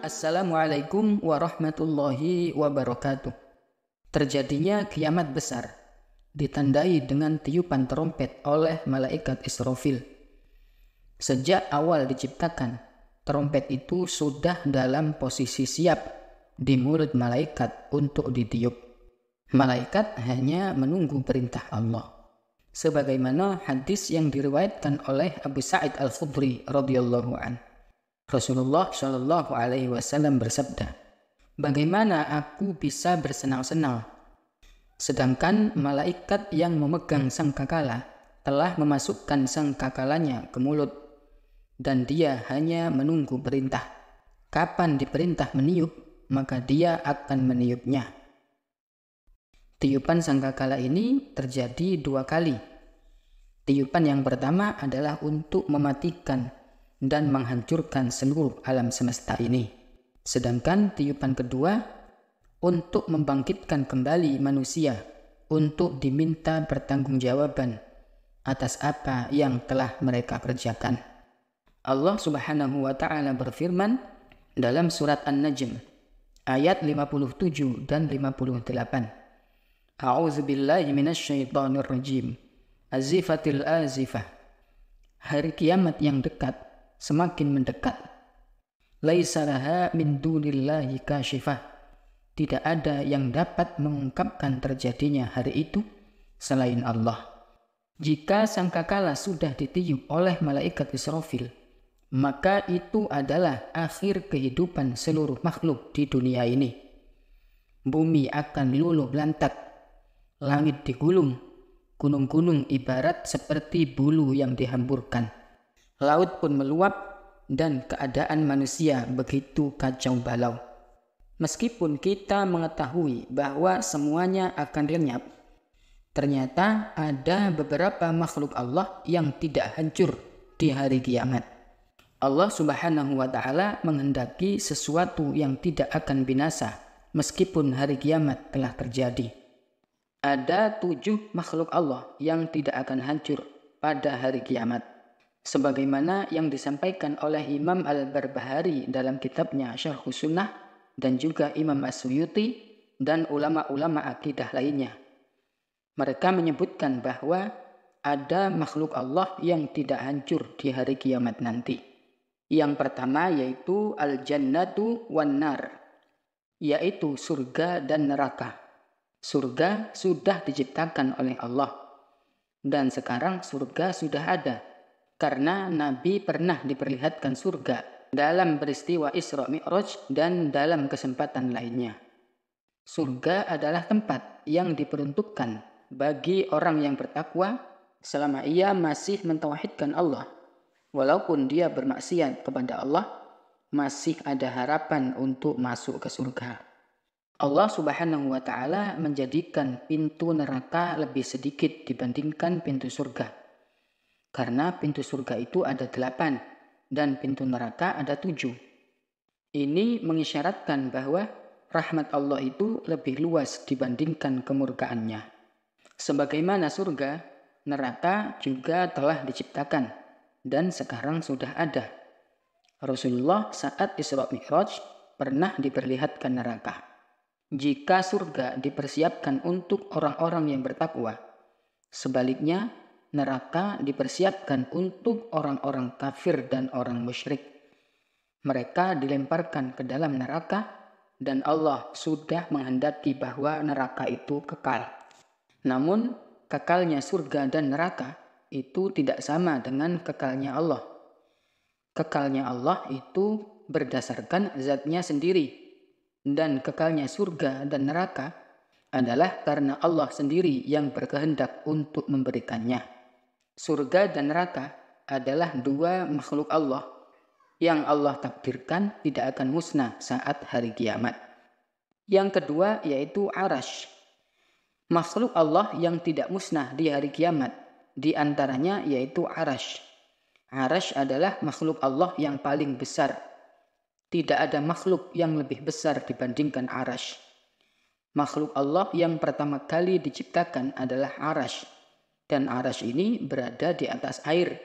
Assalamualaikum warahmatullahi wabarakatuh. Terjadinya kiamat besar ditandai dengan tiupan trompet oleh malaikat Israfil. Sejak awal diciptakan, trompet itu sudah dalam posisi siap di mulut malaikat untuk ditiup. Malaikat hanya menunggu perintah Allah. Sebagaimana hadis yang diriwayatkan oleh Abu Sa'id Al-Khudri radhiyallahu anhu. Rasulullah Shallallahu Alaihi Wasallam bersabda, "Bagaimana aku bisa bersenang-senang, sedangkan malaikat yang memegang sangkakala telah memasukkan sangkakalanya ke mulut, dan dia hanya menunggu perintah. Kapan diperintah meniup, maka dia akan meniupnya." Tiupan sangkakala ini terjadi 2 kali. Tiupan yang pertama adalah untuk mematikan dan menghancurkan seluruh alam semesta ini. Sedangkan tiupan kedua untuk membangkitkan kembali manusia untuk diminta pertanggungjawaban atas apa yang telah mereka kerjakan. Allah Subhanahu wa taala berfirman dalam surat An-Najm ayat 57 dan 58. A'udzubillahi minasyaitonir rajim. Azifatil azifah. Hari kiamat yang dekat semakin mendekat. Laisa laha min dunillahi kashifah. Tidak ada yang dapat mengungkapkan terjadinya hari itu selain Allah. Jika sangkakala sudah ditiup oleh malaikat Israfil, maka itu adalah akhir kehidupan seluruh makhluk di dunia ini. Bumi akan luluh lantak, langit digulung, gunung-gunung ibarat seperti bulu yang dihamburkan. Laut pun meluap dan keadaan manusia begitu kacau balau. Meskipun kita mengetahui bahwa semuanya akan lenyap, ternyata ada beberapa makhluk Allah yang tidak hancur di hari kiamat. Allah Subhanahu wa taala menghendaki sesuatu yang tidak akan binasa meskipun hari kiamat telah terjadi. Ada 7 makhluk Allah yang tidak akan hancur pada hari kiamat. Sebagaimana yang disampaikan oleh Imam Al-Barbahari dalam kitabnya Syarhus Sunnah dan juga Imam As-Suyuti dan ulama-ulama akidah lainnya. Mereka menyebutkan bahwa ada makhluk Allah yang tidak hancur di hari kiamat nanti. Yang pertama yaitu Al-Jannatu wan-Nar, yaitu surga dan neraka. Surga sudah diciptakan oleh Allah, dan sekarang surga sudah ada. Karena Nabi pernah diperlihatkan surga dalam peristiwa Isra Mi'raj dan dalam kesempatan lainnya. Surga adalah tempat yang diperuntukkan bagi orang yang bertakwa selama ia masih mentauhidkan Allah. Walaupun dia bermaksiat kepada Allah, masih ada harapan untuk masuk ke surga. Allah Subhanahu wa taala menjadikan pintu neraka lebih sedikit dibandingkan pintu surga. Karena pintu surga itu ada 8 dan pintu neraka ada 7. Ini mengisyaratkan bahwa rahmat Allah itu lebih luas dibandingkan kemurkaannya. Sebagaimana surga, neraka juga telah diciptakan dan sekarang sudah ada. Rasulullah saat Isra Mi'raj pernah diperlihatkan neraka. Jika surga dipersiapkan untuk orang-orang yang bertakwa, sebaliknya neraka dipersiapkan untuk orang-orang kafir dan orang musyrik. Mereka dilemparkan ke dalam neraka dan Allah sudah menghendaki bahwa neraka itu kekal. Namun, kekalnya surga dan neraka itu tidak sama dengan kekalnya Allah. Kekalnya Allah itu berdasarkan zatnya sendiri, dan kekalnya surga dan neraka adalah karena Allah sendiri yang berkehendak untuk memberikannya. Surga dan neraka adalah 2 makhluk Allah yang Allah takdirkan tidak akan musnah saat hari kiamat. Yang kedua yaitu Arash. Makhluk Allah yang tidak musnah di hari kiamat, di antaranya yaitu Arash. Arash adalah makhluk Allah yang paling besar. Tidak ada makhluk yang lebih besar dibandingkan Arash. Makhluk Allah yang pertama kali diciptakan adalah Arash. Dan Arash ini berada di atas air.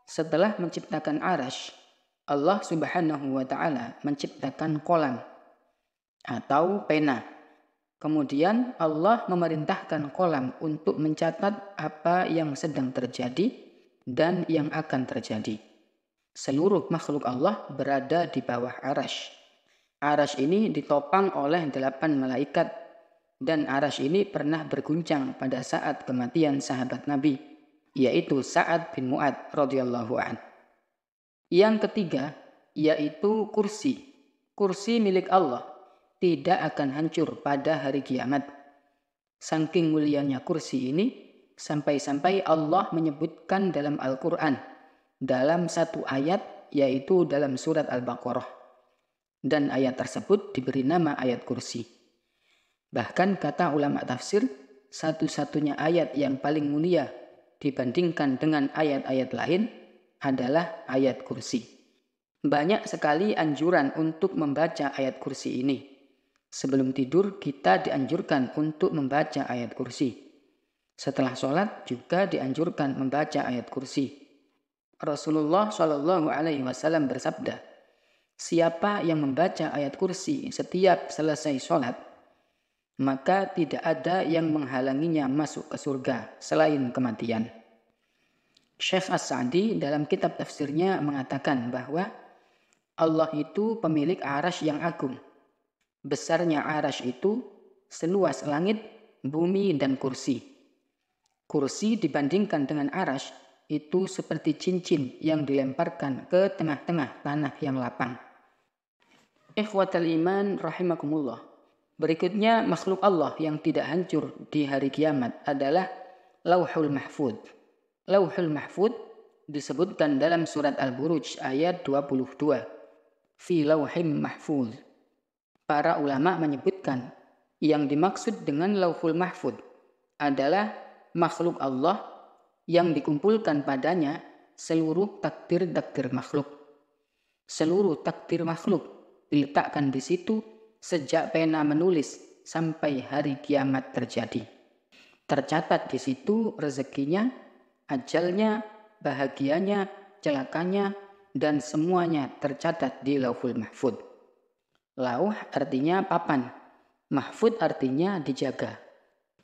Setelah menciptakan arasy, Allah Subhanahu wa Ta'ala menciptakan kolam atau pena. Kemudian Allah memerintahkan kolam untuk mencatat apa yang sedang terjadi dan yang akan terjadi. Seluruh makhluk Allah berada di bawah arasy. Arasy ini ditopang oleh 8 malaikat, dan arasy ini pernah berguncang pada saat kematian sahabat Nabi, yaitu Sa'ad bin Mu'adz radhiyallahu an. Yang ketiga, yaitu kursi. Kursi milik Allah tidak akan hancur pada hari kiamat. Saking mulianya kursi ini, sampai-sampai Allah menyebutkan dalam Al-Quran, dalam satu ayat, yaitu dalam surat Al-Baqarah. Dan ayat tersebut diberi nama ayat kursi. Bahkan kata ulama tafsir, satu-satunya ayat yang paling mulia dibandingkan dengan ayat-ayat lain adalah ayat kursi. Banyak sekali anjuran untuk membaca ayat kursi ini. Sebelum tidur kita dianjurkan untuk membaca ayat kursi. Setelah sholat juga dianjurkan membaca ayat kursi. Rasulullah Shallallahu Alaihi Wasallam bersabda, siapa yang membaca ayat kursi setiap selesai sholat, maka tidak ada yang menghalanginya masuk ke surga selain kematian. Syekh As-Sa'di dalam kitab tafsirnya mengatakan bahwa Allah itu pemilik arasy yang agung. Besarnya arasy itu seluas langit, bumi, dan kursi. Kursi dibandingkan dengan arasy itu seperti cincin yang dilemparkan ke tengah-tengah tanah yang lapang. Ikhwatal iman rahimakumullah. Berikutnya makhluk Allah yang tidak hancur di hari kiamat adalah Lauhul Mahfudz. Lauhul Mahfudz disebutkan dalam surat Al-Buruj ayat 22. Fi lauhim mahfudz. Para ulama menyebutkan yang dimaksud dengan Lauhul Mahfudz adalah makhluk Allah yang dikumpulkan padanya seluruh takdir-takdir makhluk. Seluruh takdir makhluk diletakkan di situ sejak pena menulis sampai hari kiamat terjadi. Tercatat di situ rezekinya, ajalnya, bahagianya, celakanya, dan semuanya tercatat di Lauhul Mahfudz. Lauh artinya papan, mahfudz artinya dijaga.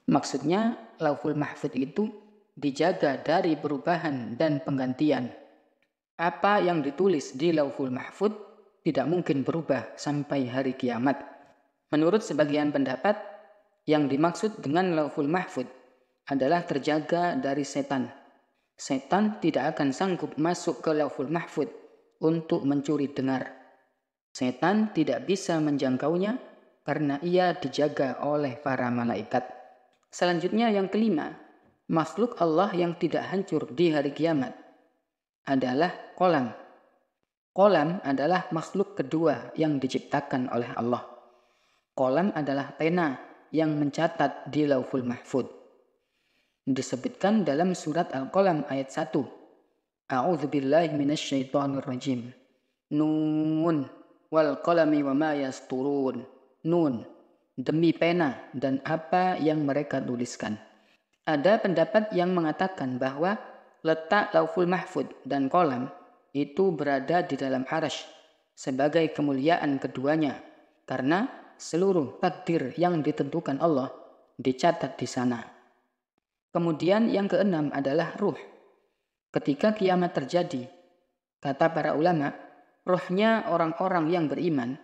Maksudnya Lauhul Mahfudz itu dijaga dari perubahan dan penggantian. Apa yang ditulis di Lauhul Mahfudz tidak mungkin berubah sampai hari kiamat. Menurut sebagian pendapat, yang dimaksud dengan Lauhul Mahfudz adalah terjaga dari setan. Setan tidak akan sanggup masuk ke Lauhul Mahfudz untuk mencuri dengar. Setan tidak bisa menjangkaunya karena ia dijaga oleh para malaikat. Selanjutnya yang kelima, makhluk Allah yang tidak hancur di hari kiamat adalah kolam. Kolam adalah makhluk kedua yang diciptakan oleh Allah. Kolam adalah pena yang mencatat di Lauhul Mahfudz. Disebutkan dalam surat Al-Qalam ayat 1. A'udzubillahi minasyaitonirrajim. Nun wal qalami wa ma yasturun. Nun, demi pena dan apa yang mereka tuliskan. Ada pendapat yang mengatakan bahwa letak Lauhul Mahfudz dan kolam itu berada di dalam arasy sebagai kemuliaan keduanya, karena seluruh takdir yang ditentukan Allah dicatat di sana. Kemudian yang keenam adalah ruh. Ketika kiamat terjadi, kata para ulama, rohnya orang-orang yang beriman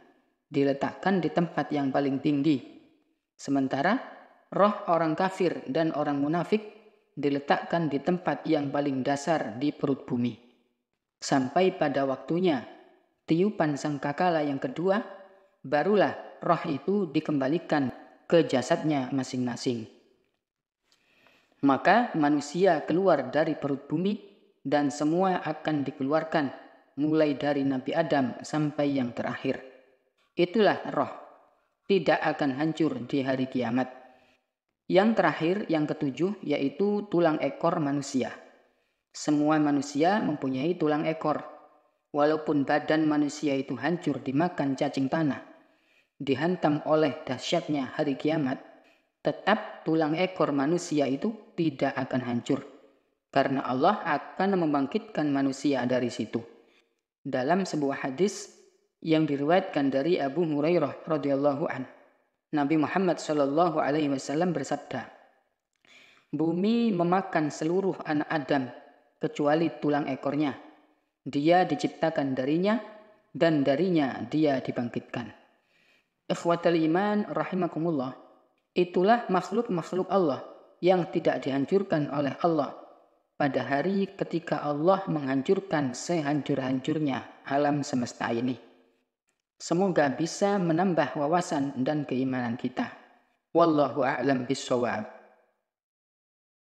diletakkan di tempat yang paling tinggi. Sementara roh orang kafir dan orang munafik diletakkan di tempat yang paling dasar di perut bumi. Sampai pada waktunya tiupan sangkakala yang kedua, barulah roh itu dikembalikan ke jasadnya masing-masing. Maka manusia keluar dari perut bumi dan semua akan dikeluarkan, mulai dari Nabi Adam sampai yang terakhir. Itulah roh, tidak akan hancur di hari kiamat. Yang terakhir, yang ketujuh, yaitu tulang ekor manusia. Semua manusia mempunyai tulang ekor. Walaupun badan manusia itu hancur dimakan cacing tanah, dihantam oleh dahsyatnya hari kiamat, tetap tulang ekor manusia itu tidak akan hancur. karena Allah akan membangkitkan manusia dari situ. Dalam sebuah hadis yang diriwayatkan dari Abu Hurairah radhiyallahu an, Nabi Muhammad shallallahu alaihi wasallam bersabda, "Bumi memakan seluruh anak Adam kecuali tulang ekornya. Dia diciptakan darinya dan darinya dia dibangkitkan." Ikhwatal iman rahimakumullah, itulah makhluk-makhluk Allah yang tidak dihancurkan oleh Allah pada hari ketika Allah menghancurkan sehancur-hancurnya alam semesta ini. Semoga bisa menambah wawasan dan keimanan kita. Wallahu a'lam bishawab.